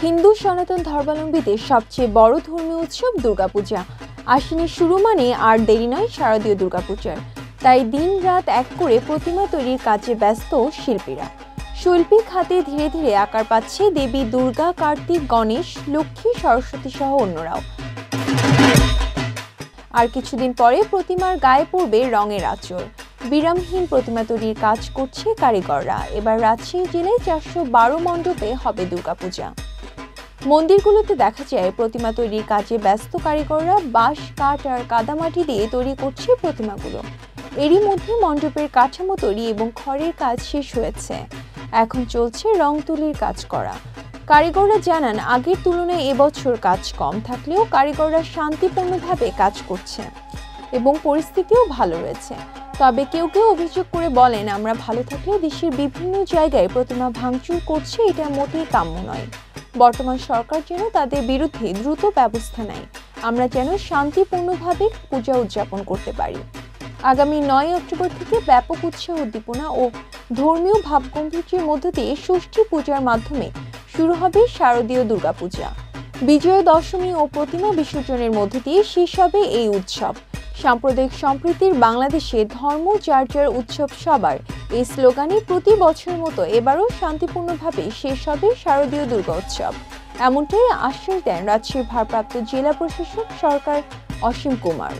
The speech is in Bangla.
হিন্দু সনাতন ধর্মাবলম্বীদের সবচেয়ে বড় ধর্মীয় উৎসব দুর্গাপূজা। আশ্বিনের শুরু মানে আর দেরি নয় শারদীয় দুর্গাপূজার। তাই দিন রাত এক করে প্রতিমা তৈরির কাজে ব্যস্ত শিল্পীরা। শৈল্পিক হাতে ধীরে ধীরে আকার পাচ্ছে দেবী দুর্গা, কার্তিক, গণেশ, লক্ষ্মী, সরস্বতী সহ অন্যরাও। আর কিছুদিন পরে প্রতিমার গায়ে পড়বে রঙের আঁচড়। বিরামহীন প্রতিমা তৈরির কাজ করছে কারিগররা। এবার রাজশাহী জেলায় 412 মণ্ডপে হবে দুর্গাপূজা। মন্দিরগুলোতে দেখা যায় প্রতিমা তৈরির কাজে ব্যস্ত কারিগররা বাঁশ, কাঠ আর কাদামাটি দিয়ে তৈরি করছে প্রতিমাগুলো। এরই মধ্যে মণ্ডপের কাঠামো তৈরি এবং খড়ের কাজ শেষ হয়েছে। এখন চলছে রং তুলির কাজ করা। কারিগররা জানান, আগের তুলনায় এবছর কাজ কম থাকলেও কারিগররা শান্তিপূর্ণভাবে কাজ করছে এবং পরিস্থিতিও ভালো রয়েছে। তবে কেউ কেউ অভিযোগ করে বলেন, আমরা ভালো থাকলে দেশের বিভিন্ন জায়গায় প্রতিমা ভাঙচুর করছে, এটা মোটেই কাম্য নয়। বর্তমান সরকার যেন তাদের বিরুদ্ধে দ্রুত ব্যবস্থা নেয়, আমরা যেন শান্তিপূর্ণভাবে পূজা উদযাপন করতে পারি। আগামী 9 অক্টোবর থেকে ব্যাপক উৎসাহ, উদ্দীপনা ও ধর্মীয় ভাবগম্ভীর্যের মধ্য দিয়ে ষষ্ঠী পূজার মাধ্যমে শুরু হবে শারদীয় দুর্গাপূজা। বিজয়া দশমী ও প্রতিমা বিসর্জনের মধ্য দিয়ে শেষ হবে এই উৎসব। সাম্প্রদায়িক সম্প্রীতির বাংলাদেশে ধর্ম যার যার উৎসব সবার, এই স্লোগানে প্রতি বছরের মতো এবারও শান্তিপূর্ণভাবে শেষ হবে শারদীয় দুর্গা উৎসব। এমনটাই আশ্বাস দেন রাজশাহীর ভারপ্রাপ্ত জেলা প্রশাসক সরকার অসীম কুমার।